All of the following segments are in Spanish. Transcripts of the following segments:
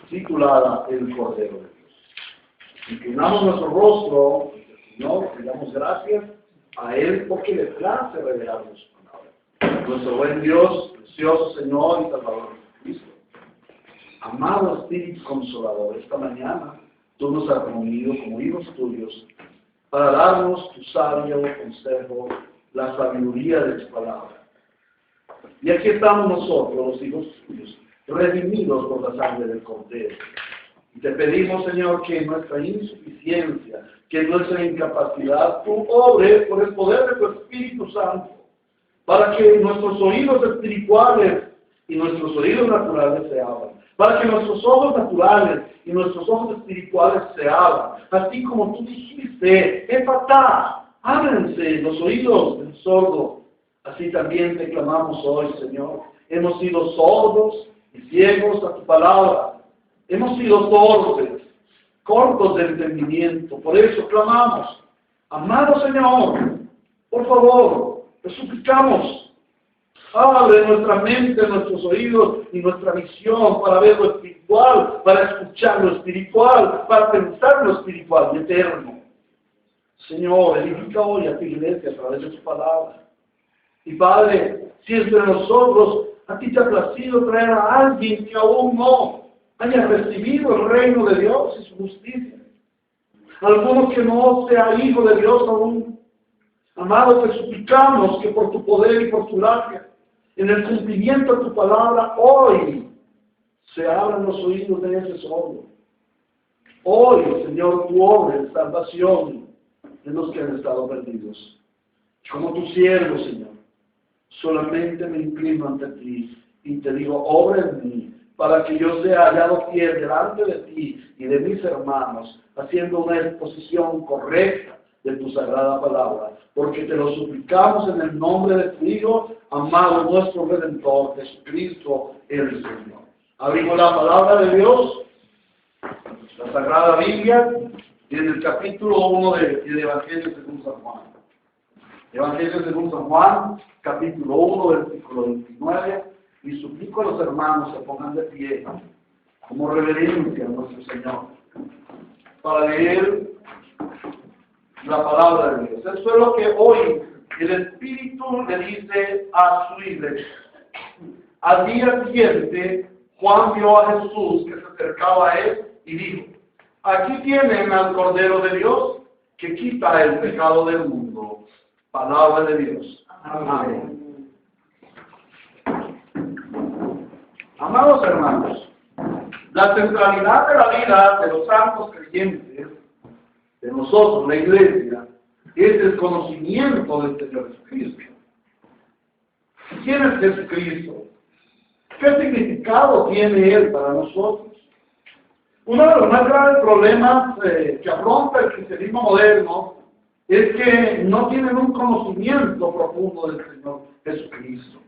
titulada El Cordero de Dios. Inclinamos nuestro rostro, Señor, le damos gracias a Él porque le place revelarnos su palabra. Nuestro buen Dios, precioso Señor y Salvador Jesucristo. Amado Espíritu Consolador, esta mañana tú nos has reunido como hijos tuyos para darnos tu sabio consejo, la sabiduría de tu palabra. Y aquí estamos nosotros, los hijos tuyos, redimidos por la sangre del Cordero. Y te pedimos, Señor, que en nuestra insuficiencia, que en nuestra incapacidad, tú obres por el poder de tu Espíritu Santo, para que nuestros oídos espirituales y nuestros oídos naturales se abran, para que nuestros ojos naturales y nuestros ojos espirituales se abran, así como tú dijiste, ¡Efatá! Ábrense los oídos del sordo. Así también te clamamos hoy, Señor. Hemos sido sordos y ciegos a tu palabra. Hemos sido torpes, cortos de entendimiento. Por eso clamamos, amado Señor, por favor, te suplicamos, abre nuestra mente, nuestros oídos y nuestra visión para ver lo espiritual, para escuchar lo espiritual, para pensar lo espiritual y eterno. Señor, edifica hoy a tu iglesia a través de tu palabra. Y Padre, si entre nosotros a ti te ha placido traer a alguien que aún no haya recibido el reino de Dios y su justicia, alguno que no sea hijo de Dios aún, amado, te suplicamos que por tu poder y por tu gracia, en el cumplimiento de tu palabra, hoy se abran los oídos de ese sordo. Hoy, Señor, tu obra de salvación de los que han estado perdidos. Como tu siervo, Señor, solamente me inclino ante ti y te digo, obra en mí, para que yo sea hallado fiel delante de ti y de mis hermanos, haciendo una exposición correcta de tu sagrada palabra, porque te lo suplicamos en el nombre de tu Hijo, amado nuestro Redentor, Jesucristo el Señor. Abrimos la palabra de Dios, la Sagrada Biblia, y en el capítulo 1 del Evangelio según San Juan. Evangelio según San Juan, capítulo 1, versículo 29, y suplico a los hermanos que pongan de pie como reverencia a nuestro Señor para leer la palabra de Dios. Eso es lo que hoy el Espíritu le dice a su iglesia. Al día siguiente, Juan vio a Jesús que se acercaba a él y dijo, aquí tienen al Cordero de Dios que quita el pecado del mundo. Palabra de Dios. Amén. Amados hermanos, la centralidad de la vida de los santos creyentes, de nosotros, la iglesia, es el conocimiento del Señor Jesucristo. ¿Quién es Jesucristo? ¿Qué significado tiene Él para nosotros? Uno de los más graves problemas que afronta el cristianismo moderno es que no tienen un conocimiento profundo del Señor Jesucristo.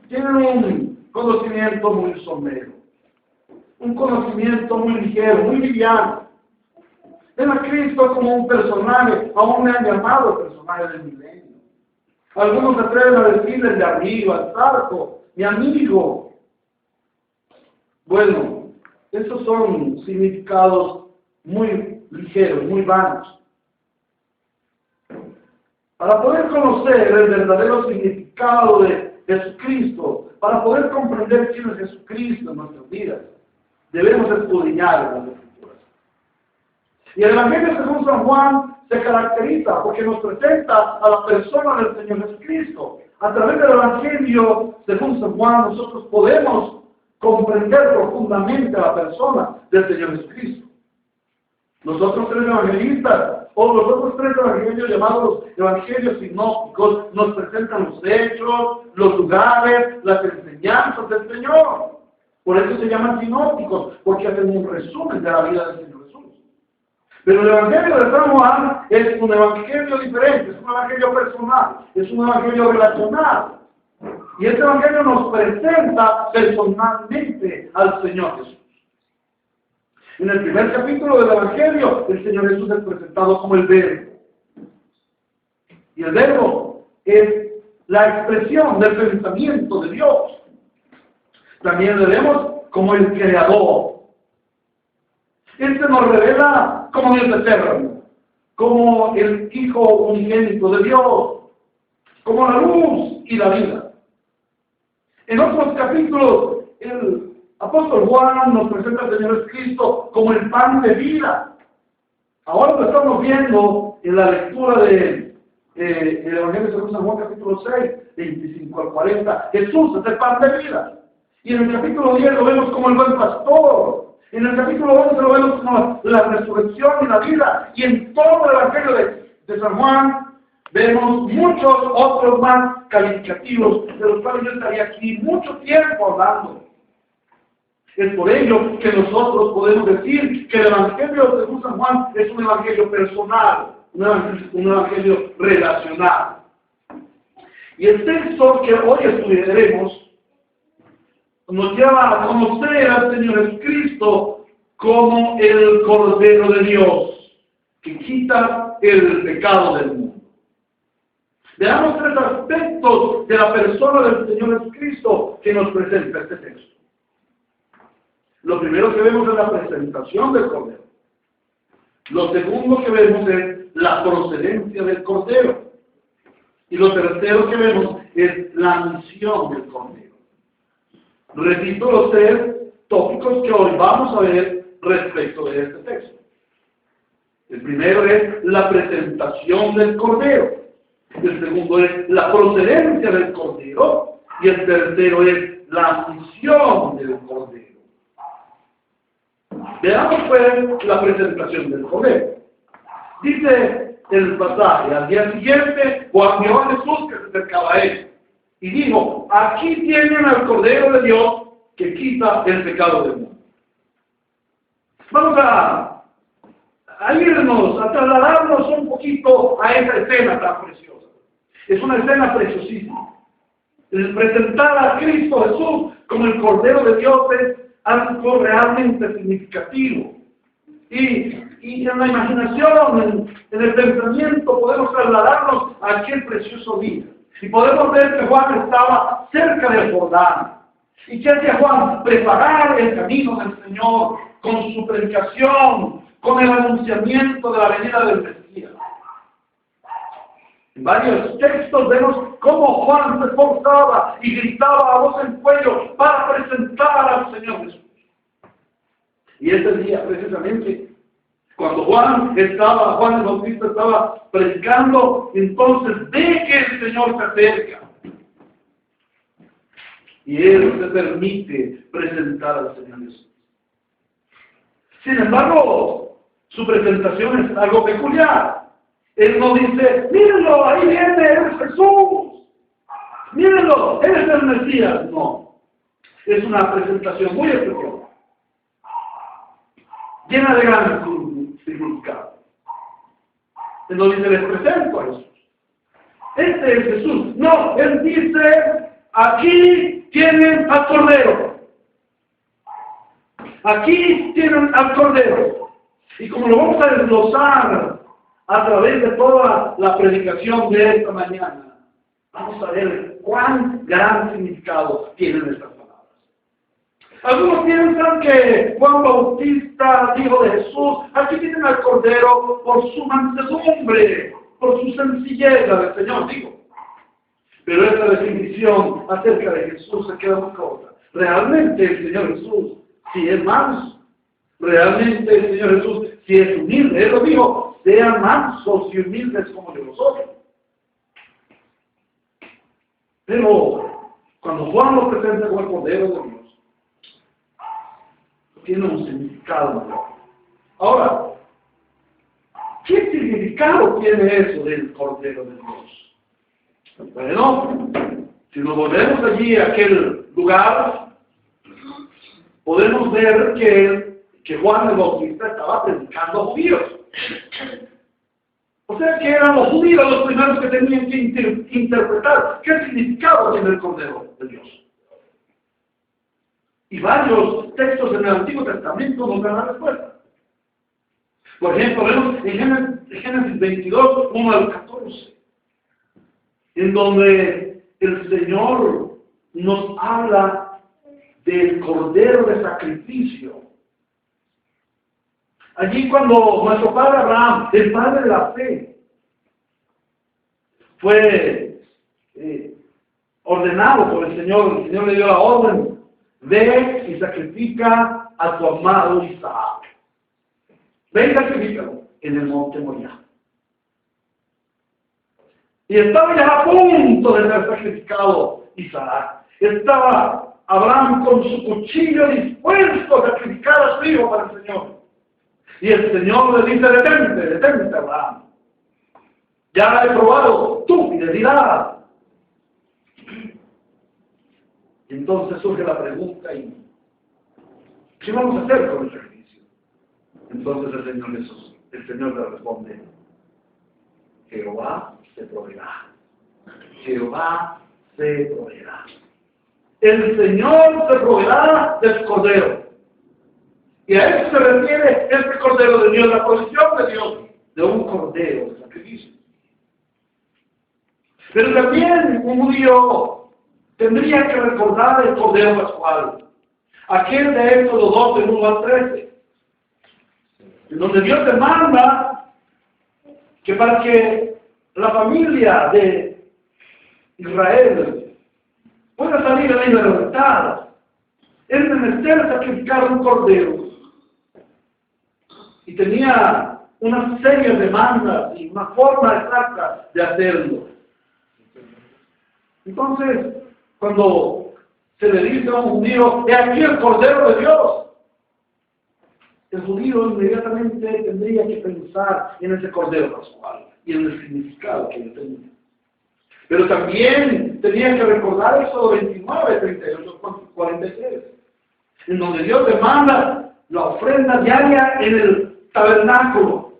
Tienen un conocimiento muy somero, un conocimiento muy ligero, muy liviano. Ven a Cristo como un personaje, aún me han llamado personaje del milenio. Algunos se atreven a decirle de arriba, al zarco, mi amigo. Bueno, esos son significados muy ligeros, muy vanos. Para poder conocer el verdadero significado de Jesucristo, para poder comprender quién es Jesucristo en nuestras vidas, debemos escudriñar en las Escrituras. Y el Evangelio según San Juan se caracteriza porque nos presenta a la persona del Señor Jesucristo. A través del Evangelio según San Juan nosotros podemos comprender profundamente a la persona del Señor Jesucristo. Nosotros tres evangelistas, o los otros tres evangelios llamados evangelios sinópticos, nos presentan los hechos, los lugares, las enseñanzas del Señor. Por eso se llaman sinópticos, porque hacen un resumen de la vida del Señor Jesús. Pero el evangelio de San Juan es un evangelio diferente, es un evangelio personal, es un evangelio relacional. Y este evangelio nos presenta personalmente al Señor Jesús. En el primer capítulo del Evangelio, el Señor Jesús es presentado como el Verbo. Y el Verbo es la expresión del pensamiento de Dios. También le vemos como el Creador. Este nos revela como Dios eterno, como el Hijo unigénito de Dios, como la luz y la vida. En otros capítulos, el apóstol Juan nos presenta al Señor Jesucristo como el pan de vida. Ahora lo estamos viendo en la lectura del Evangelio según San Juan, capítulo 6, 25 al 40. Jesús es el pan de vida. Y en el capítulo 10 lo vemos como el buen pastor. En el capítulo 11 lo vemos como la resurrección y la vida. Y en todo el Evangelio de San Juan vemos muchos otros más calificativos, de los cuales yo estaría aquí mucho tiempo hablando. Es por ello que nosotros podemos decir que el Evangelio según San Juan es un evangelio personal, un evangelio relacional. Y el texto que hoy estudiaremos nos lleva a conocer al Señor Jesucristo como el Cordero de Dios, que quita el pecado del mundo. Veamos tres aspectos de la persona del Señor Jesucristo que nos presenta este texto. Lo primero que vemos es la presentación del Cordero. Lo segundo que vemos es la procedencia del Cordero. Y lo tercero que vemos es la misión del Cordero. Repito los tres tópicos que hoy vamos a ver respecto de este texto. El primero es la presentación del Cordero. El segundo es la procedencia del Cordero. Y el tercero es la misión del Cordero. Veamos pues la presentación del Cordero. Dice el pasaje: al día siguiente Juan vio a Jesús que se acercaba a él y dijo: aquí tienen al Cordero de Dios que quita el pecado del mundo. Vamos a irnos, a trasladarnos un poquito a esa escena tan preciosa. Es una escena preciosísima. El presentar a Cristo Jesús como el Cordero de Dios es algo realmente significativo. Y en la imaginación, en el pensamiento, podemos trasladarnos a aquel precioso día. Y podemos ver que Juan estaba cerca del Jordán. ¿Y qué hacía Juan? Preparar el camino del Señor con su predicación, con el anunciamiento de la venida del Mesías. En varios textos vemos cómo Juan se esforzaba y gritaba a voz en cuello para presentar al Señor Jesús. Y ese día, precisamente, cuando Juan el Bautista estaba predicando, entonces ve que el Señor se acerca. Y Él se permite presentar al Señor Jesús. Sin embargo, su presentación es algo peculiar. Él no dice: mírenlo, ahí viene, es Jesús. Mírenlo, Él es el Mesías. No. Es una presentación muy especial, llena de gran significado. Él no dice: les presento a Jesús. Este es Jesús. No, Él dice: aquí tienen al Cordero. Aquí tienen al Cordero. Y como lo vamos a desglosar a través de toda la predicación de esta mañana, vamos a ver cuán gran significado tienen estas palabras. Algunos piensan que Juan Bautista dijo de Jesús: aquí tienen al Cordero por su mansedumbre, por su sencillez del Señor, digo. Pero esta definición acerca de Jesús se queda muy corta. Realmente el Señor Jesús sí es manso. Realmente el Señor Jesús sí es humilde. Él lo dijo: sean mansos y humildes como yo lo soy. Pero cuando Juan lo presenta como el Cordero de Dios, tiene un significado mayor. Ahora, ¿qué significado tiene eso del Cordero de Dios? Bueno, si nos volvemos allí a aquel lugar, podemos ver que Juan el Bautista estaba predicando a judíos. O sea que eran los judíos los primeros que tenían que interpretar qué significado tiene el Cordero de Dios. Y varios textos en el Antiguo Testamento nos dan la respuesta. Por ejemplo, vemos en Génesis 22, 1 al 14, en donde el Señor nos habla del Cordero de sacrificio Allí cuando nuestro padre Abraham, el padre de la fe, fue ordenado por el Señor le dio la orden: ve y sacrifica a tu amado Isaac. Ve y sacrifícalo en el monte Moriah. Y estaba ya a punto de ser sacrificado Isaac. Estaba Abraham con su cuchillo dispuesto a sacrificar a su hijo para el Señor. Y el Señor le dice: detente, Abraham. Ya he probado tu fidelidad. Y entonces surge la pregunta: ¿y qué vamos a hacer con el sacrificio? Entonces el Señor le responde: Jehová se proveerá. Jehová se proveerá. El Señor se proveerá del cordero. Y a eso se refiere este cordero de Dios, la provisión de Dios, de un cordero de sacrificio. Pero también un judío tendría que recordar el cordero pascual, aquel de Éxodo 12, 1 al 13, en donde Dios demanda que para que la familia de Israel pueda salir a la libertad, es menester sacrificar un cordero. Y tenía una serie de demandas y una forma exacta de hacerlo. Entonces, cuando se le dice a un judío: he aquí el cordero de Dios, el judío inmediatamente tendría que pensar en ese cordero pascual y en el significado que él tenía. Pero también tenía que recordar Éxodo 29, 38, 43, en donde Dios demanda la ofrenda diaria en el tabernáculo.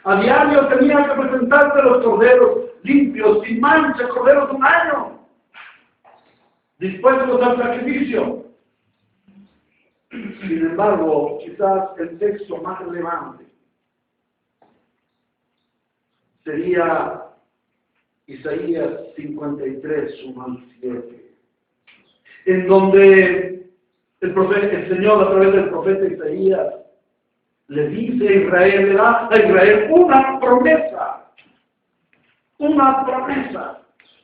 A diario tenía que presentarse los corderos limpios, sin mancha, corderos de un año, dispuestos al sacrificio. Sin embargo, quizás el texto más relevante sería Isaías 53, 1 al 7, en donde el Señor, a través del profeta Isaías, le dice a Israel, le da a Israel una promesa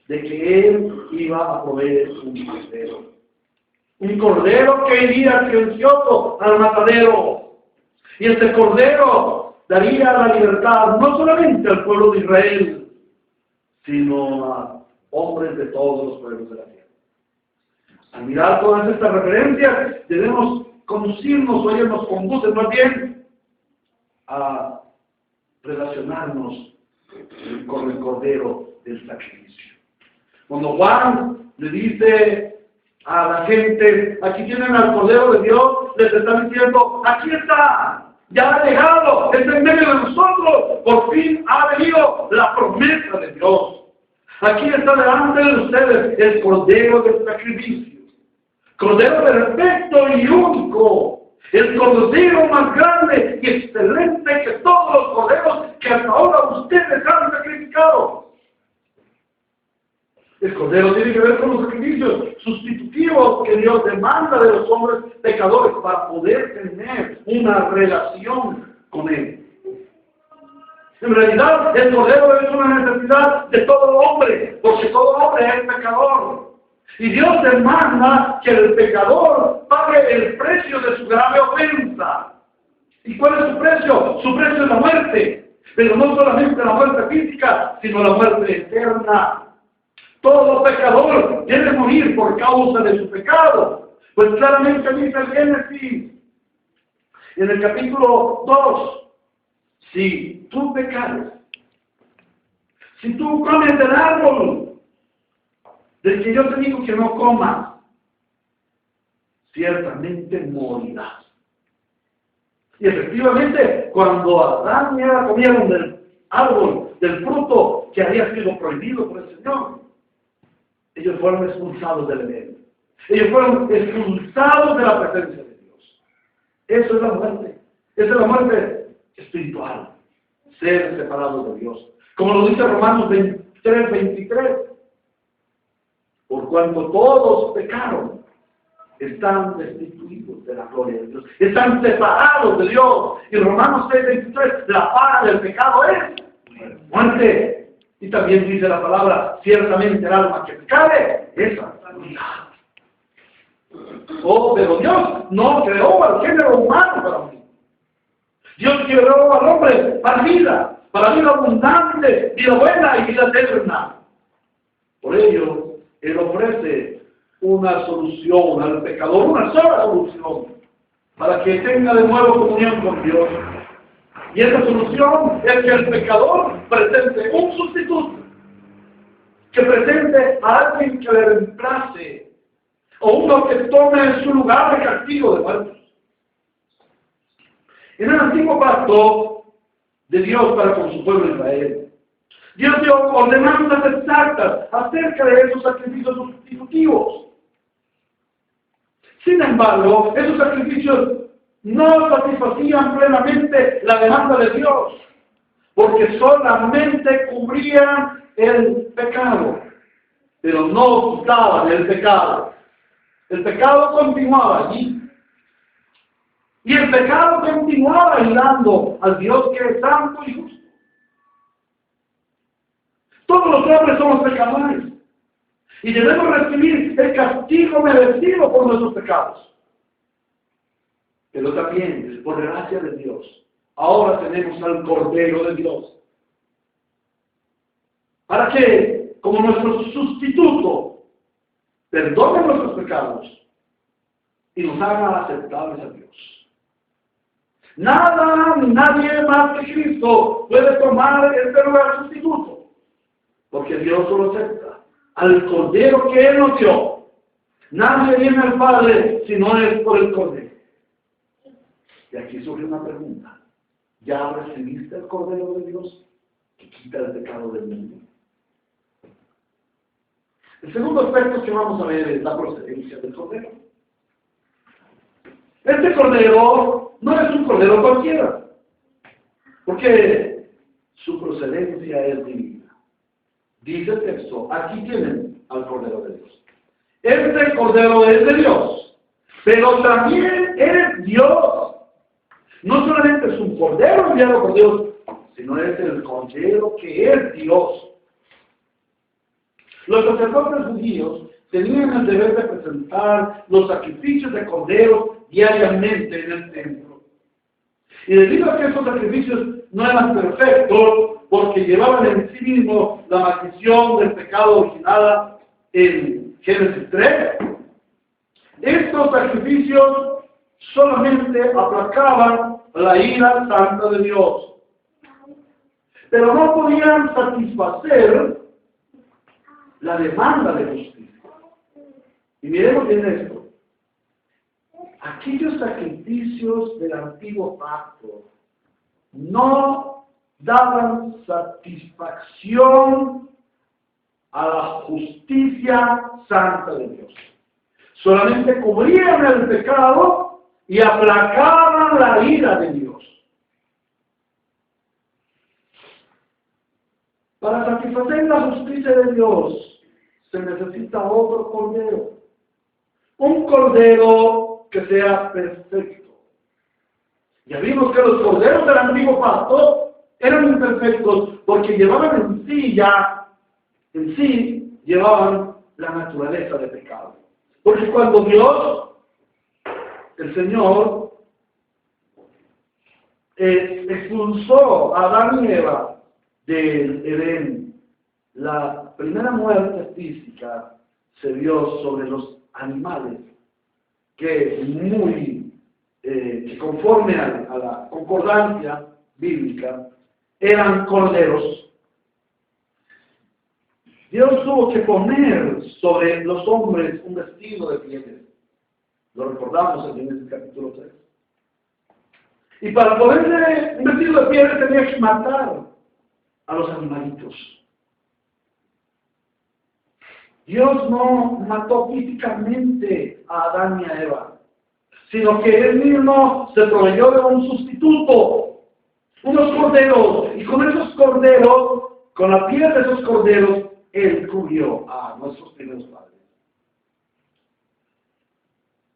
de que Él iba a proveer un cordero que iría silencioso al matadero, y este cordero daría la libertad no solamente al pueblo de Israel, sino a hombres de todos los pueblos de la tierra. Al mirar todas estas referencias, debemos conducirnos, o ellos nos conducen más bien, a relacionarnos con el cordero del sacrificio. Cuando Juan le dice a la gente: aquí tienen al cordero de Dios, les está diciendo: aquí está, ya ha llegado, está en medio de nosotros, por fin ha venido la promesa de Dios. Aquí está delante de ustedes el cordero del sacrificio, cordero perfecto y único, el cordero más grande y excelente que todos los corderos que hasta ahora ustedes han sacrificado. El cordero tiene que ver con los sacrificios sustitutivos que Dios demanda de los hombres pecadores para poder tener una relación con Él. En realidad, el cordero es una necesidad de todo hombre, porque todo hombre es pecador. Y Dios demanda que el pecador pague el precio de su grave ofensa. ¿Y cuál es su precio? Su precio es la muerte. Pero no solamente la muerte física, sino la muerte eterna. Todo pecador debe morir por causa de su pecado. Pues claramente dice el Génesis, en el capítulo 2, si tú pecares, si tú comes del árbol del que yo te digo que no comas, ciertamente morirás. Y efectivamente, cuando Adán y Eva comieron del árbol, del fruto que había sido prohibido por el Señor, ellos fueron expulsados del Edén. Ellos fueron expulsados de la presencia de Dios. Eso es la muerte. Esa es la muerte espiritual. Ser separados de Dios. Como lo dice Romanos 23, 23. Por cuanto todos pecaron están destituidos de la gloria de Dios, están separados de Dios. Y Romanos 6:23, la paga del pecado es muerte. Y también dice la palabra, ciertamente el alma que pecare, esa morirá. Oh, pero Dios no creó al género humano para morir. Dios creó al hombre para vida abundante, vida buena y vida eterna. Por ello, Él ofrece una solución al pecador, una sola solución, para que tenga de nuevo comunión con Dios. Y esa solución es que el pecador presente un sustituto, que presente a alguien que le reemplace, o uno que tome en su lugar de castigo de muertos. En el antiguo pacto de Dios para con su pueblo Israel, Dios dio ordenanzas exactas acerca de esos sacrificios sustitutivos. Sin embargo, esos sacrificios no satisfacían plenamente la demanda de Dios, porque solamente cubrían el pecado, pero no quitaban el pecado. El pecado continuaba allí. Y el pecado continuaba aislando al Dios que es santo y justo. Todos los hombres somos pecadores. Y debemos recibir el castigo merecido por nuestros pecados. Pero también, por gracia de Dios, ahora tenemos al Cordero de Dios. Para que, como nuestro sustituto, perdone nuestros pecados y nos haga aceptables a Dios. Nada ni nadie más que Cristo puede tomar este lugar sustituto, porque Dios solo acepta al Cordero que Él nos dio. Nadie viene al Padre si no es por el Cordero. Y aquí surge una pregunta. ¿Ya recibiste el Cordero de Dios que quita el pecado del mundo? El segundo aspecto que vamos a ver es la procedencia del Cordero. Este Cordero no es un Cordero cualquiera, porque su procedencia es divina. Dice el texto, aquí tienen al Cordero de Dios. Este Cordero es de Dios, pero también es Dios. No solamente es un Cordero enviado por Dios, sino es el Cordero que es Dios. Los sacerdotes judíos tenían el deber de presentar los sacrificios de corderos diariamente en el templo. Y debido a que esos sacrificios no eran perfectos, porque llevaban en sí mismo la maldición del pecado originada en Génesis 3, estos sacrificios solamente aplacaban la ira santa de Dios, pero no podían satisfacer la demanda de justicia. Y miremos bien esto. Aquellos sacrificios del antiguo pacto no daban satisfacción a la justicia santa de Dios. Solamente cubrían el pecado y aplacaban la ira de Dios. Para satisfacer la justicia de Dios se necesita otro cordero. Un cordero que sea perfecto. Ya vimos que los corderos del antiguo pacto eran imperfectos porque llevaban en sí llevaban la naturaleza de pecado. Porque cuando Dios, el Señor, expulsó a Adán y Eva del Edén, la primera muerte física se dio sobre los animales que conforme a la concordancia bíblica eran corderos. Dios tuvo que poner sobre los hombres un vestido de pieles. Lo recordamos en Génesis capítulo 3. Y para ponerle un vestido de pieles tenía que matar a los animalitos. Dios no mató físicamente a Adán y a Eva, sino que Él mismo se proveyó de un sustituto, unos corderos, y con esos corderos, con la piel de esos corderos, Él cubrió a nuestros primeros padres.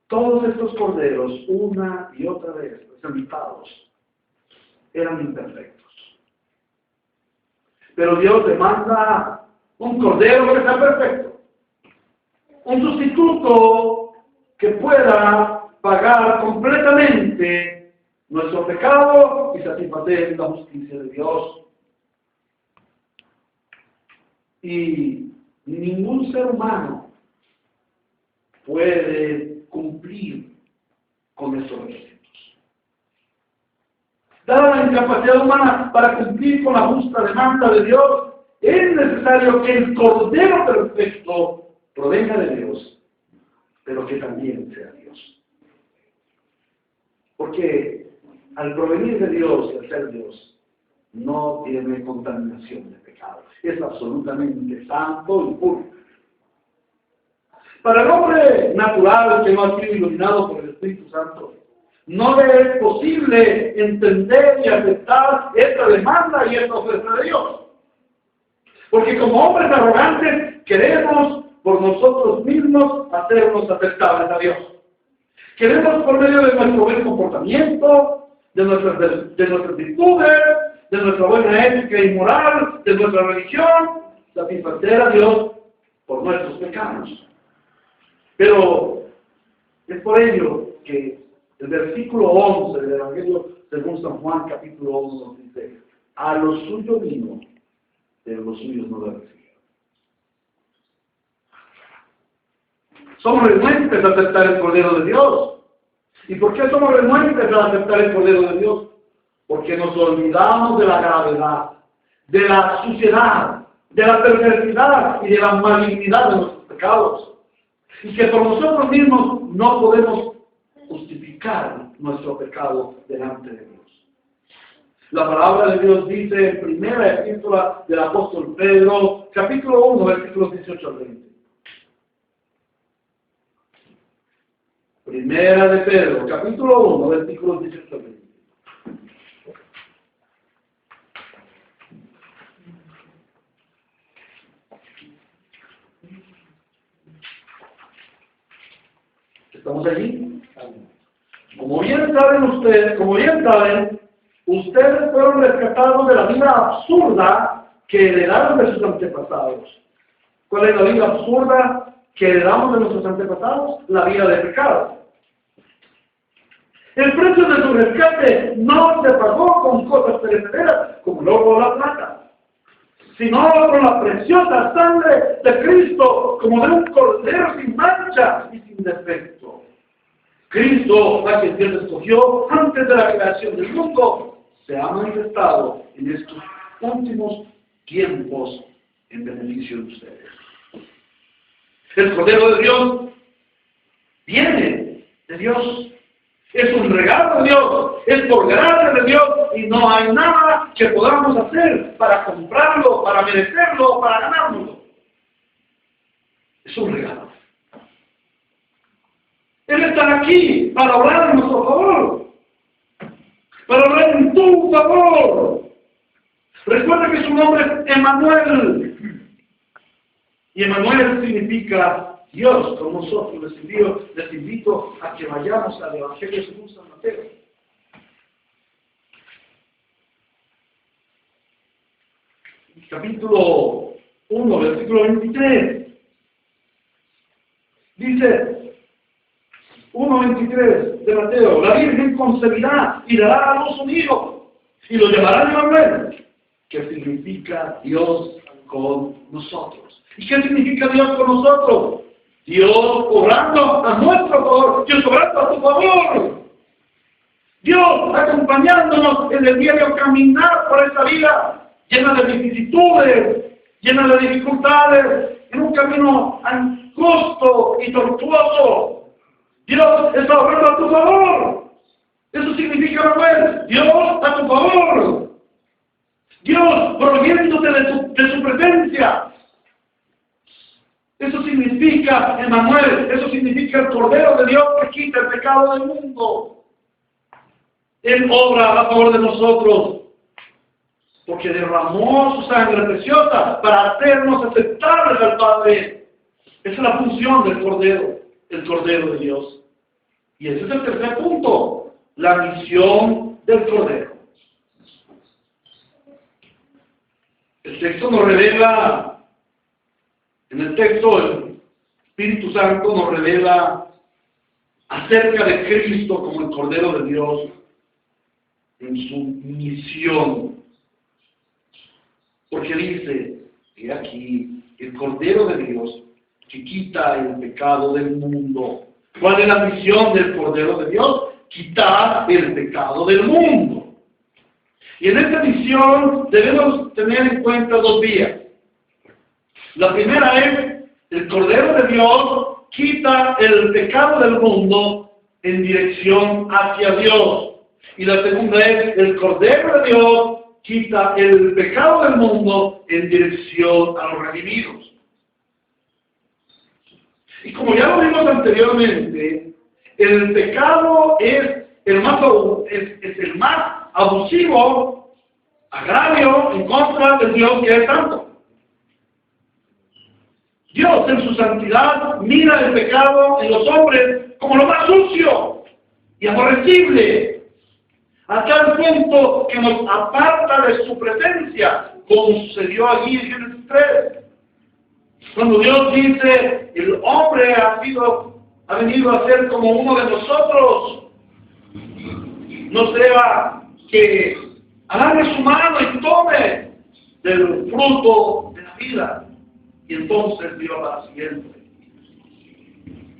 Todos estos corderos, una y otra vez presentados, eran imperfectos. Pero Dios demanda un cordero que sea perfecto. Un sustituto que pueda pagar completamente nuestro pecado y satisfacer la justicia de Dios. Y ningún ser humano puede cumplir con estos requisitos. Dada la incapacidad humana para cumplir con la justa demanda de Dios, es necesario que el Cordero perfecto provenga de Dios, pero que también sea Dios. Porque al provenir de Dios y al ser Dios, no tiene contaminación de pecado. Es absolutamente santo y puro. Para el hombre natural que no ha sido iluminado por el Espíritu Santo, no le es posible entender y aceptar esta demanda y esta oferta de Dios. Porque como hombres arrogantes queremos por nosotros mismos hacernos aceptables a Dios. Queremos por medio de nuestro buen comportamiento, de nuestras virtudes, de nuestra buena ética y moral, de nuestra religión, satisfacer a Dios por nuestros pecados. Pero es por ello que el versículo 11 del Evangelio según San Juan, capítulo 11, nos dice: a los suyos vino, pero los suyos no lo recibieron. Somos renuentes a aceptar el Cordero de Dios. ¿Y por qué somos renuentes a aceptar el Cordero de Dios? Porque nos olvidamos de la gravedad, de la suciedad, de la perversidad y de la malignidad de nuestros pecados. Y que por nosotros mismos no podemos justificar nuestro pecado delante de Dios. La palabra de Dios dice en primera epístola del apóstol Pedro, capítulo 1, versículos 18 al 20. Primera de Pedro, capítulo 1, versículos 18 al 20. ¿Estamos allí? Como bien saben, ustedes fueron rescatados de la vida absurda que heredaron de sus antepasados. ¿Cuál es la vida absurda que heredamos de nuestros antepasados? La vida de pecado. El precio de su rescate no se pagó con cosas perecederas, como el oro o la plata, sino con la preciosa sangre de Cristo, como de un cordero sin mancha y sin defecto. Cristo, a quien Dios escogió antes de la creación del mundo, se ha manifestado en estos últimos tiempos en beneficio de ustedes. El Cordero de Dios viene de Dios. Es un regalo de Dios, es por gracia de Dios, y no hay nada que podamos hacer para comprarlo, para merecerlo, para ganárnoslo. Es un regalo. Él está aquí para obrar en nuestro favor, para obrar en tu favor. Recuerda que su nombre es Emmanuel, y Emmanuel significa Dios con nosotros. Les invito a que vayamos al Evangelio según San Mateo. Capítulo 1, versículo 23. Dice 1:23 de Mateo: la Virgen concebirá y dará a luz un hijo, y lo llamarán Emmanuel, que significa Dios con nosotros. ¿Y qué significa Dios con nosotros? Dios obrando a nuestro favor, Dios obrando a tu favor. Dios acompañándonos en el diario caminar por esta vida llena de vicisitudes, llena de dificultades, en un camino angosto y tortuoso. Dios está obrando a tu favor. Eso significa, pues, Dios a tu favor. Dios proveyéndote de su presencia. Eso significa Emmanuel, eso significa el Cordero de Dios que quita el pecado del mundo. Él obra a favor de nosotros, porque derramó su sangre preciosa para hacernos aceptables al Padre. Esa es la función del Cordero, el Cordero de Dios. Y ese es el tercer punto, la misión del Cordero. El texto nos revela, en el texto el Espíritu Santo nos revela acerca de Cristo como el Cordero de Dios en su misión. Porque dice, he aquí, el Cordero de Dios que quita el pecado del mundo. ¿Cuál es la misión del Cordero de Dios? Quitar el pecado del mundo. Y en esta misión debemos tener en cuenta dos vías. La primera es, el Cordero de Dios quita el pecado del mundo en dirección hacia Dios. Y la segunda es, el Cordero de Dios quita el pecado del mundo en dirección a los redimidos. Y como ya lo vimos anteriormente, el pecado es el más abusivo, agravio en contra de Dios que es santo. Dios en su santidad mira el pecado en los hombres como lo más sucio y aborrecible, a tal punto que nos aparta de su presencia, como sucedió allí en Génesis 3. Cuando Dios dice, el hombre ha venido a ser como uno de nosotros, no sea que agarre su mano y tome del fruto de la vida. Y entonces Dios va siguiente.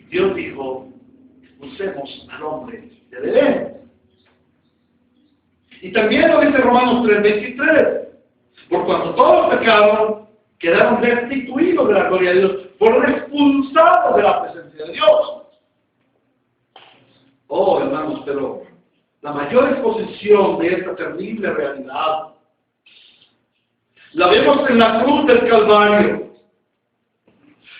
Dios dijo, usemos al hombre de Edén. Y también lo dice Romanos 3:23. Por cuanto todos pecaron, quedaron destituidos de la gloria de Dios, fueron expulsados de la presencia de Dios. Oh, hermanos, pero la mayor exposición de esta terrible realidad la vemos en la cruz del Calvario.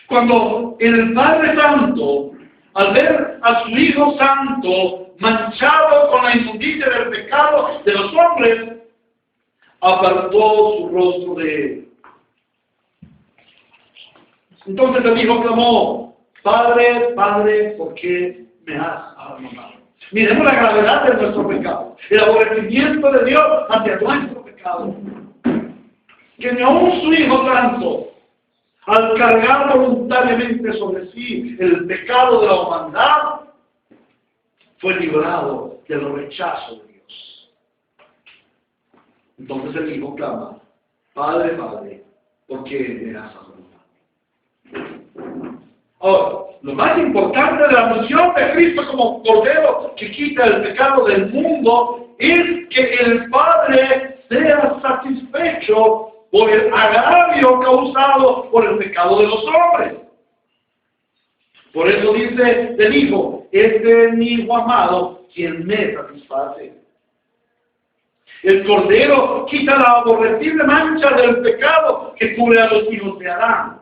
Cuando el Padre Santo, al ver a su Hijo Santo manchado con la inmundicia del pecado de los hombres, apartó su rostro de él. Entonces el Hijo clamó, Padre, Padre, ¿por qué me has abandonado? Miremos la gravedad de nuestro pecado, el aborrecimiento de Dios hacia nuestro pecado. Que ni aun su Hijo Santo, al cargar voluntariamente sobre sí el pecado de la humanidad, fue librado del rechazo de Dios. Entonces el Hijo clama, Padre, Padre, ¿por qué me has abandonado? Ahora, lo más importante de la misión de Cristo como Cordero que quita el pecado del mundo es que el Padre sea satisfecho por el agravio causado por el pecado de los hombres. Por eso dice el Hijo, este es mi Hijo amado, quien me satisface. El Cordero quita la aborrecible mancha del pecado que cubre a los hijos de Adán.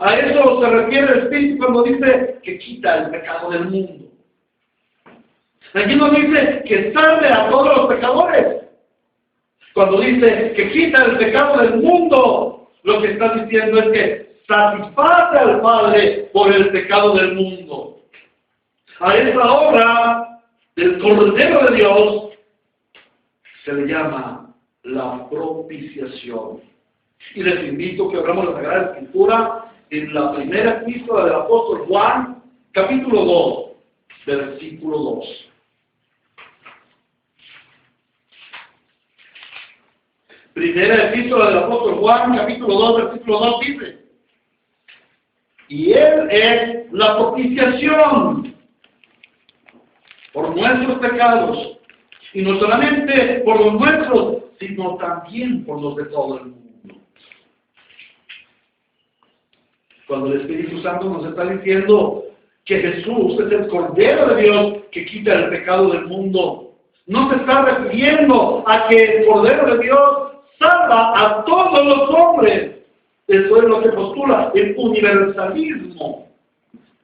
A eso se refiere el Espíritu cuando dice que quita el pecado del mundo. Aquí no dice que salve a todos los pecadores. Cuando dice que quita el pecado del mundo, lo que está diciendo es que satisface al Padre por el pecado del mundo. A esa obra del Cordero de Dios se le llama la propiciación. Y les invito a que abramos la Sagrada Escritura en la primera epístola del apóstol Juan, capítulo 2, versículo 2. Primera epístola del apóstol Juan, capítulo 2, versículo 2 dice, y Él es la propiciación por nuestros pecados, y no solamente por los nuestros, sino también por los de todo el mundo. Cuando el Espíritu Santo nos está diciendo que Jesús es el Cordero de Dios que quita el pecado del mundo, no se está refiriendo a que el Cordero de Dios salva a todos los hombres. Eso es lo que postula el universalismo.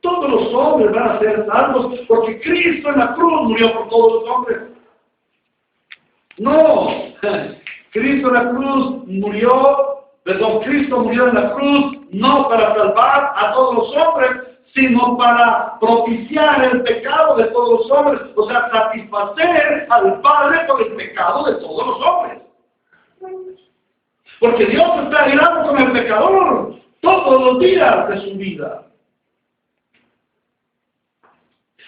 Todos los hombres van a ser salvos porque Cristo en la cruz murió por todos los hombres. No, Cristo en la cruz Cristo murió en la cruz no para salvar a todos los hombres, sino para propiciar el pecado de todos los hombres, o sea, satisfacer al Padre por el pecado de todos los hombres. Porque Dios está airado con el pecador todos los días de su vida.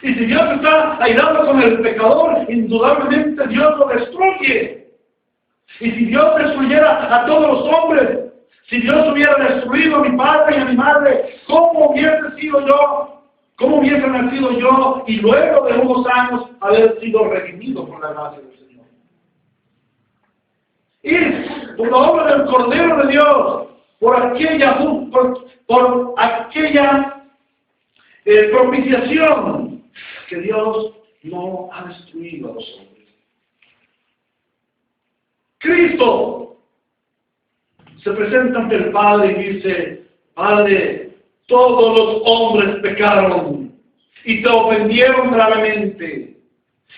Y si Dios está airado con el pecador, indudablemente Dios lo destruye. Y si Dios destruyera a todos los hombres, si Dios hubiera destruido a mi padre y a mi madre, ¿cómo hubiese sido yo? ¿Cómo hubiese nacido yo y luego de unos años haber sido redimido por la gracia del Señor? Y por la obra del Cordero de Dios, por aquella propiciación, que Dios no ha destruido a los hombres. Cristo se presenta ante el Padre y dice: Padre, todos los hombres pecaron y te ofendieron gravemente.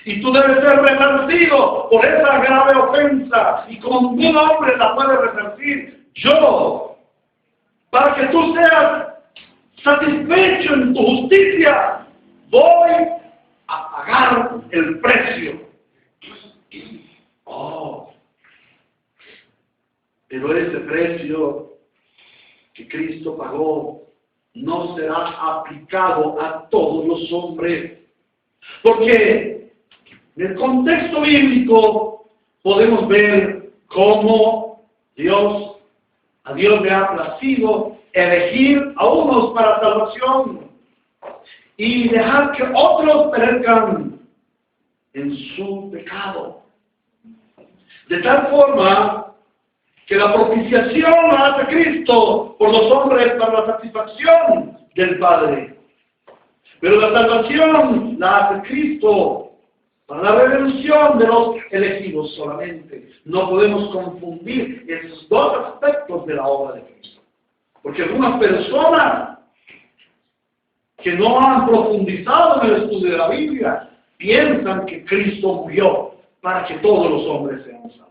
Y tú debes ser resarcido por esa grave ofensa. Y como ningún hombre la puede resarcir, yo, para que tú seas satisfecho en tu justicia, voy a pagar el precio. Pero ese precio que Cristo pagó no será aplicado a todos los hombres. Porque en el contexto bíblico podemos ver cómo a Dios le ha placido elegir a unos para salvación y dejar que otros perezcan en su pecado. De tal forma que la propiciación la hace Cristo por los hombres para la satisfacción del Padre. Pero la salvación la hace Cristo para la redención de los elegidos solamente. No podemos confundir esos dos aspectos de la obra de Cristo. Porque algunas personas que no han profundizado en el estudio de la Biblia piensan que Cristo murió para que todos los hombres sean salvos.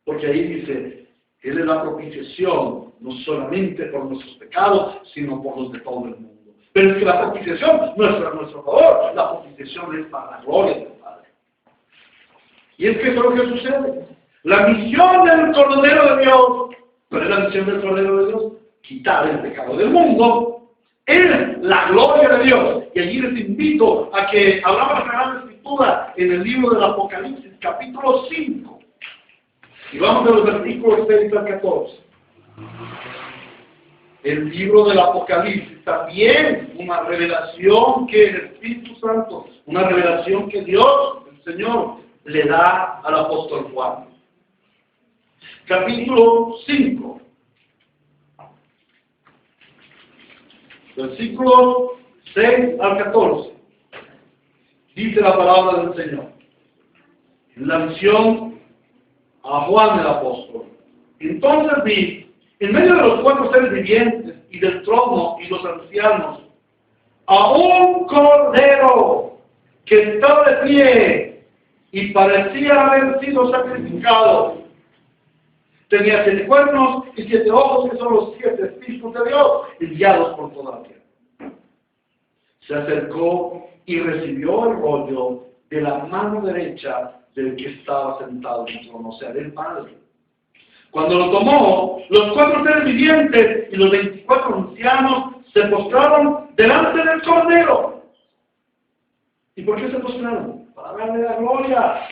Porque ahí dice, Él es la propiciación, no solamente por nuestros pecados, sino por los de todo el mundo. Pero es que la propiciación no es a nuestro favor, la propiciación es para la gloria del Padre. Y es que eso es lo que sucede. La misión del Cordero de Dios, ¿cuál es la misión del Cordero de Dios? Quitar el pecado del mundo, es la gloria de Dios. Y allí les invito a que abramos la Sagrada Escritura en el libro del Apocalipsis, capítulo 5. Y vamos a los versículos 6 al 14. El libro del Apocalipsis, también una revelación que el Espíritu Santo, una revelación que Dios, el Señor, le da al apóstol Juan. Capítulo 5. Versículos 6 al 14. Dice la palabra del Señor. En la visión a Juan el apóstol. Entonces vi, en medio de los 4 seres vivientes y del trono y los ancianos, a un cordero que estaba de pie y parecía haber sido sacrificado. Tenía 7 cuernos y 7 ojos, que son los 7 espíritus de Dios, enviados por toda la tierra. Se acercó y recibió el rollo de la mano derecha del que estaba sentado en el trono, o sea, del Padre. Cuando lo tomó, los 4 seres vivientes y los 24 ancianos se postraron delante del Cordero. ¿Y por qué se postraron? Para darle la gloria.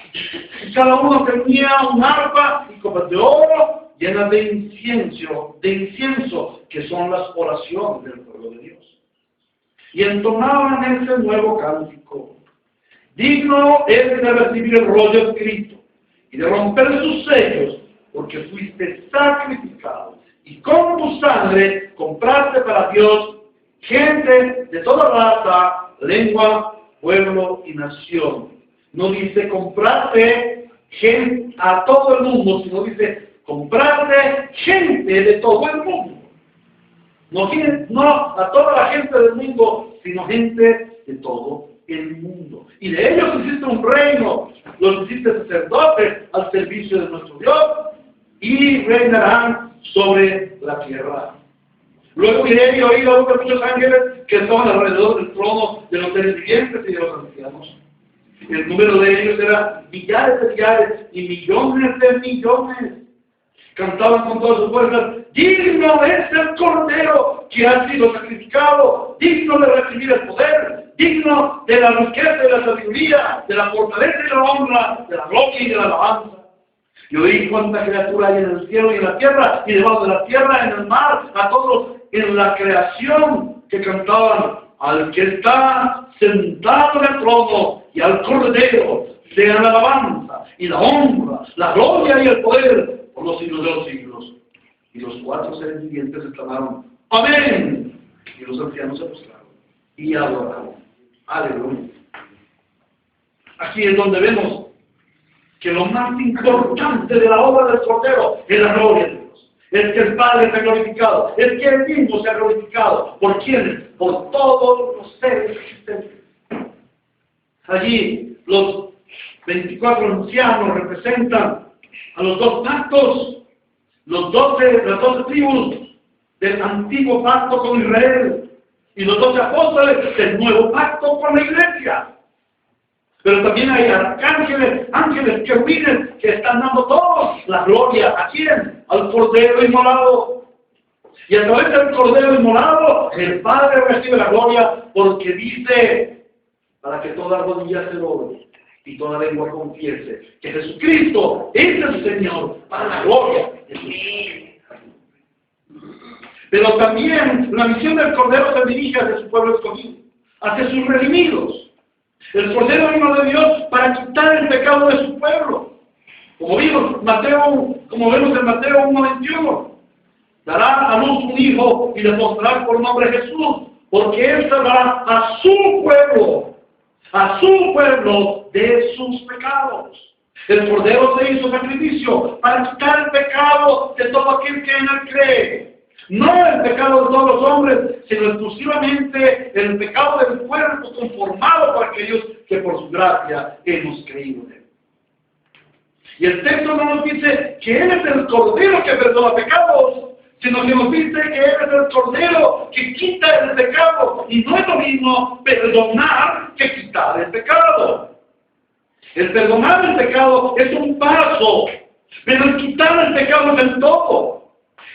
Y cada uno tenía un arpa y copas de oro llenas de incienso, que son las oraciones del pueblo de Dios. Y entonaban ese nuevo cántico. Digno es de recibir el rollo escrito y de romper sus sellos, porque fuiste sacrificado y con tu sangre compraste para Dios gente de toda raza, lengua, pueblo y nación. No dice compraste gente a todo el mundo, sino dice compraste gente de todo el mundo. No a toda la gente del mundo, sino gente de todo el mundo. Y de ellos hiciste un reino, los hiciste sacerdotes al servicio de nuestro Dios, y reinarán sobre la tierra. Luego miré y oí la voz de muchos ángeles que estaban alrededor del trono de los seres vivientes y de los ancianos. El número de ellos era millares de millares y millones de millones. Cantaban con todas sus fuerzas: digno es el Cordero que ha sido sacrificado, digno de recibir el poder, digno de la riqueza y la sabiduría, de la fortaleza y la honra, de la gloria y de la alabanza. Y oí cuánta criatura hay en el cielo y en la tierra, y debajo de la tierra, en el mar, a todos en la creación, que cantaban: al que está sentado en el trono y al Cordero sea la alabanza y la honra, la gloria y el poder por los siglos de los siglos. Y los cuatro seres vivientes exclamaron: amén. Y los ancianos se postraron y adoraron. Aleluya. Aquí es donde vemos que lo más importante de la obra del Cordero es la gloria de Dios. Es que el Padre sea glorificado, es que Él mismo sea glorificado. ¿Por quiénes? Por todos los seres existentes. Allí los 24 ancianos representan a los dos pactos, las 12 tribus del antiguo pacto con Israel y los 12 apóstoles del nuevo pacto con la iglesia. Pero también hay arcángeles, ángeles, querubines que están dando todos la gloria. ¿A quién? Al Cordero inmolado. Y a través del Cordero inmolado, el Padre recibe la gloria, porque dice: para que toda rodilla se doble y toda lengua confiese que Jesucristo es el Señor, para la gloria de Dios. Pero también la misión del Cordero se dirige hacia su pueblo escogido, hacia sus redimidos. El Cordero vino de Dios para quitar el pecado de su pueblo. Como vemos en Mateo 1:21, dará a luz un hijo y le mostrará por nombre Jesús, porque él salvará a su pueblo de sus pecados. El Cordero se hizo sacrificio para quitar el pecado de todo aquel que en él cree. No el pecado de todos los hombres, sino exclusivamente el pecado del cuerpo conformado por aquellos que por su gracia hemos creído en él. Y el texto no nos dice que Él es el Cordero que perdona pecados, sino que nos dice que Él es el Cordero que quita el pecado. Y no es lo mismo perdonar que quitar el pecado. El perdonar el pecado es un paso, pero el quitar el pecado es el todo.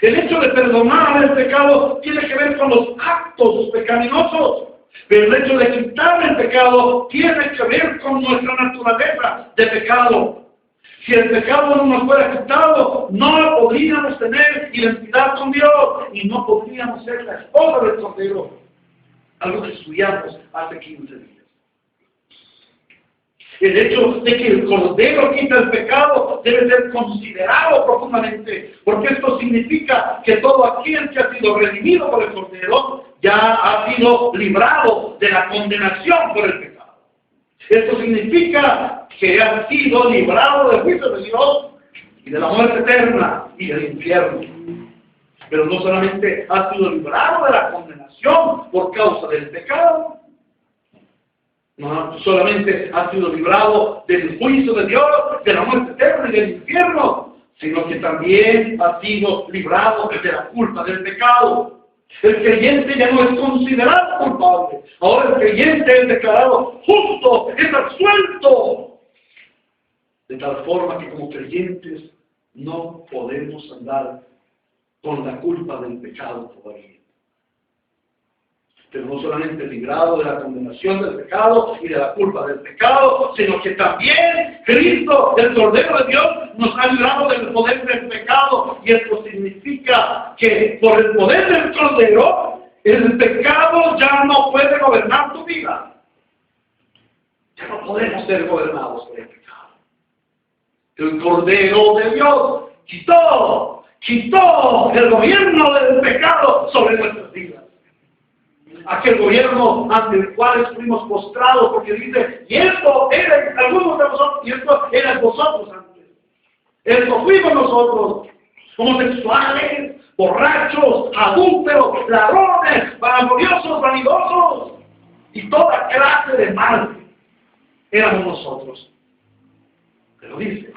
El hecho de perdonar el pecado tiene que ver con los actos pecaminosos, pero el hecho de quitar el pecado tiene que ver con nuestra naturaleza de pecado. Si el pecado no nos fuera quitado, no podríamos tener identidad con Dios y no podríamos ser la esposa del Cordero, algo que estudiamos hace 15 días. El hecho de que el Cordero quita el pecado debe ser considerado profundamente, porque esto significa que todo aquel que ha sido redimido por el Cordero ya ha sido librado de la condenación por el pecado. Esto significa que ha sido librado del juicio de Dios y de la muerte eterna y del infierno. Pero no solamente ha sido librado de la condenación por causa del pecado, no solamente ha sido librado del juicio de Dios, de la muerte eterna y del infierno, sino que también ha sido librado de la culpa del pecado. El creyente ya no es considerado culpable. Ahora el creyente es declarado justo, es absuelto. De tal forma que como creyentes no podemos andar con la culpa del pecado todavía. Pero no solamente librado de la condenación del pecado y de la culpa del pecado, sino que también Cristo, el Cordero de Dios, nos ha librado del poder del pecado. Y esto significa que por el poder del Cordero, el pecado ya no puede gobernar tu vida. Ya no podemos ser gobernados por el pecado. El Cordero de Dios quitó el gobierno del pecado sobre nuestras vidas. Aquel gobierno ante el cual estuvimos postrados, porque dice: y esto era algunos de vosotros, y esto eran vosotros antes. Esto fuimos nosotros, homosexuales, borrachos, adúlteros, ladrones, vanagloriosos, vanidosos, y toda clase de mal. Éramos nosotros. Pero dice: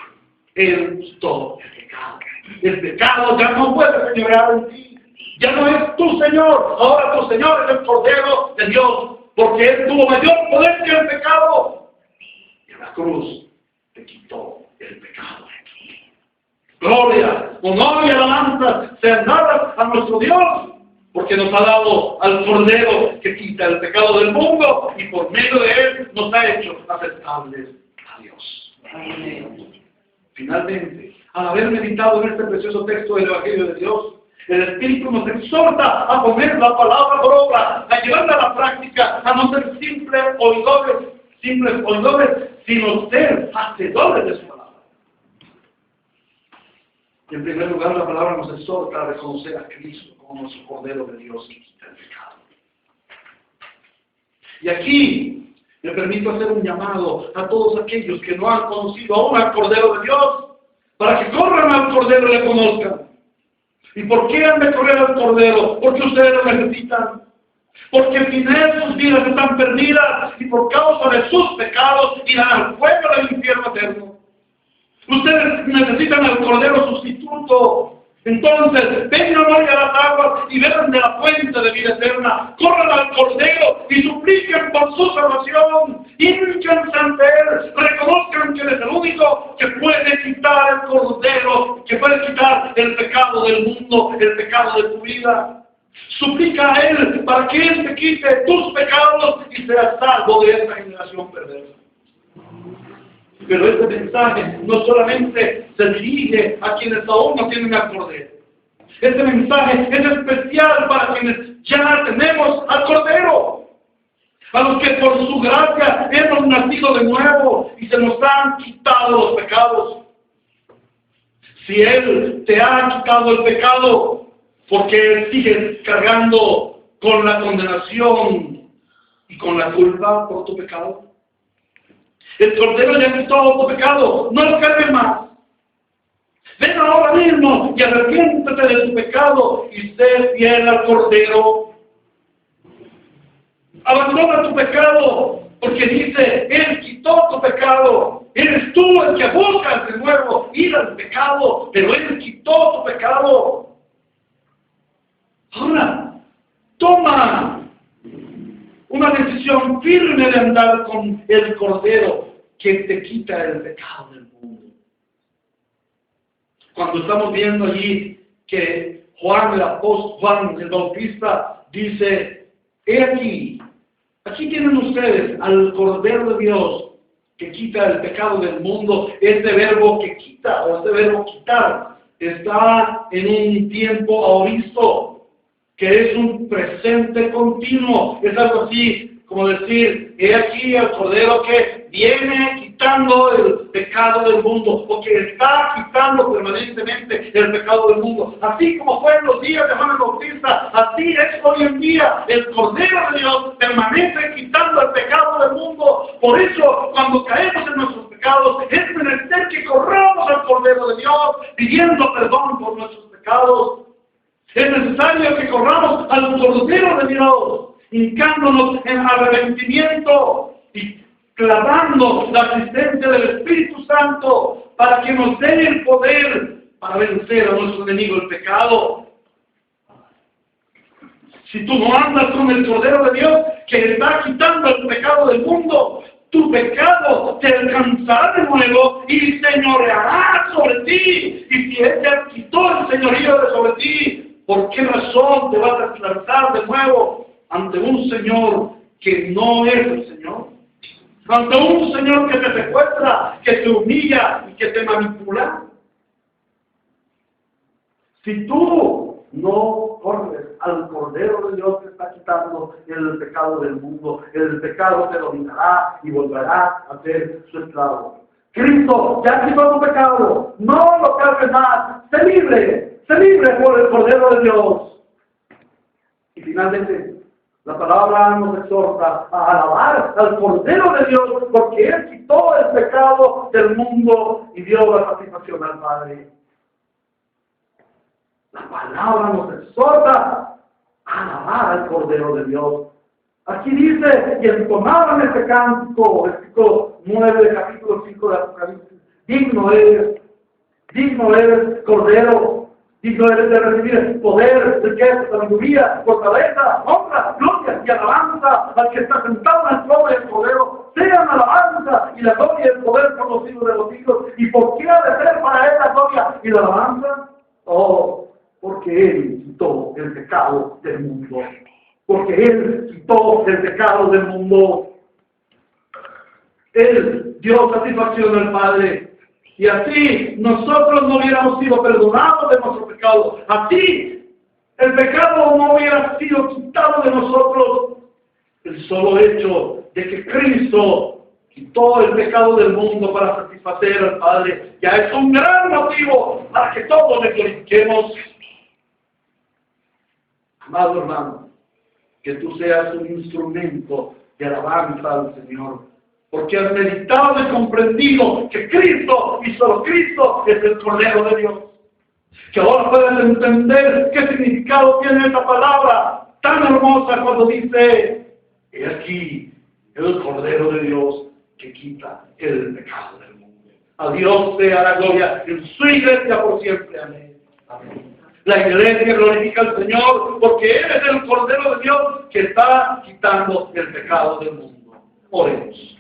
Él quitó el pecado. El pecado ya no puede señorear en ti. Ya no es tu Señor, ahora tu Señor es el Cordero de Dios, porque Él tuvo mayor poder que el pecado. Y en la cruz te quitó el pecado. Gloria, honor y alabanza sean dadas a nuestro Dios, porque nos ha dado al Cordero que quita el pecado del mundo y por medio de Él nos ha hecho aceptables a Dios. Amén. Finalmente, al haber meditado en este precioso texto del Evangelio de Dios, el Espíritu nos exhorta a poner la palabra por obra, a llevarla a la práctica, a no ser simples oidores, sino ser hacedores de su palabra. En primer lugar, la palabra nos exhorta a reconocer a Cristo como nuestro Cordero de Dios que quita el pecado. Y aquí me permito hacer un llamado a todos aquellos que no han conocido aún al Cordero de Dios, para que corran al Cordero y le conozcan. ¿Y por qué han de correr al Cordero? Porque ustedes lo necesitan. Porque sin él sus vidas están perdidas y por causa de sus pecados irán al fuego del infierno eterno. Ustedes necesitan al Cordero sustituto. Entonces, vengan hoy a las aguas y beban de la fuente de vida eterna. Corran al Cordero y supliquen por su salvación. Hínquense ante Él. Reconozcan que Él es el único que puede quitar el Cordero, que puede quitar el pecado del mundo, el pecado de tu vida. Suplica a Él para que Él te quite tus pecados y seas salvo de esta generación perversa. Pero este mensaje no solamente se dirige a quienes aún no tienen al Cordero. Este mensaje es especial para quienes ya tenemos al Cordero. A los que por su gracia hemos nacido de nuevo y se nos han quitado los pecados. Si Él te ha quitado el pecado, porque sigues cargando con la condenación y con la culpa por tu pecado. El Cordero ya quitó tu pecado, no lo cargues más. Ven ahora mismo y arrepiéntete de tu pecado y sé fiel al Cordero. Abandona tu pecado, porque dice, Él quitó tu pecado. Eres tú el que buscas de nuevo ir al pecado, pero Él quitó tu pecado. Ahora, toma una decisión firme de andar con el Cordero que te quita el pecado del mundo. Cuando estamos viendo allí que Juan el Bautista dice, he aquí tienen ustedes al Cordero de Dios que quita el pecado del mundo. Este verbo que quita, o este verbo quitar, está en un tiempo aoristo, que es un presente continuo. Es algo así como decir, he aquí el Cordero que viene quitando el pecado del mundo, o que está quitando permanentemente el pecado del mundo. Así como fue en los días de Juan el Bautista, así es hoy en día. El Cordero de Dios permanece quitando el pecado del mundo. Por eso, cuando caemos en nuestros pecados, es menester que corramos al Cordero de Dios, pidiendo perdón por nuestros pecados. Es necesario que corramos al Cordero de Dios, hincándonos en arrepentimiento y clamando la asistencia del Espíritu Santo para que nos dé el poder para vencer a nuestro enemigo, el pecado. Si tú no andas con el Cordero de Dios que está quitando el pecado del mundo, tu pecado te alcanzará de nuevo y señoreará sobre ti. Y si Él te quitó el señorío de sobre ti, ¿por qué razón te vas a lanzar de nuevo ante un Señor que no es el Señor? Ante un Señor que te secuestra, que te humilla y que te manipula. Si tú no corres al Cordero de Dios que está quitando el pecado del mundo, el pecado te dominará y volverás a ser su esclavo. Cristo ya quitó tu pecado, no lo cargues más, sé libre por el Cordero de Dios. Y finalmente, la palabra nos exhorta a alabar al Cordero de Dios, porque Él quitó el pecado del mundo y dio la satisfacción al Padre. La palabra nos exhorta a alabar al Cordero de Dios. Aquí dice, y entonaban este cántico, versículo 9 del capítulo 5 de Apocalipsis, digno eres, Cordero, Digno eres de recibir poder, riqueza, sabiduría, fortaleza, honra, gloria y alabanza al que está sentado en el trono y el Cordero. Sean alabanza y la gloria y el poder por los siglos de los siglos. ¿Y por qué ha de ser para él la gloria y la alabanza? Oh, porque él quitó el pecado del mundo. Porque él quitó el pecado del mundo. Él dio satisfacción al Padre. Y así nosotros no hubiéramos sido perdonados de nuestro pecado. Así el pecado no hubiera sido quitado de nosotros. El solo hecho de que Cristo quitó el pecado del mundo para satisfacer al Padre ya es un gran motivo para que todos le glorifiquemos. Amado hermano, que tú seas un instrumento de alabanza al Señor. Porque has meditado y comprendido que Cristo y solo Cristo es el Cordero de Dios. Que ahora puedes entender qué significado tiene esta palabra tan hermosa cuando dice: he aquí el Cordero de Dios que quita el pecado del mundo. A Dios sea la gloria en su iglesia por siempre. Amén. Amén. La iglesia glorifica al Señor porque Él es el Cordero de Dios que está quitando el pecado del mundo. Oremos.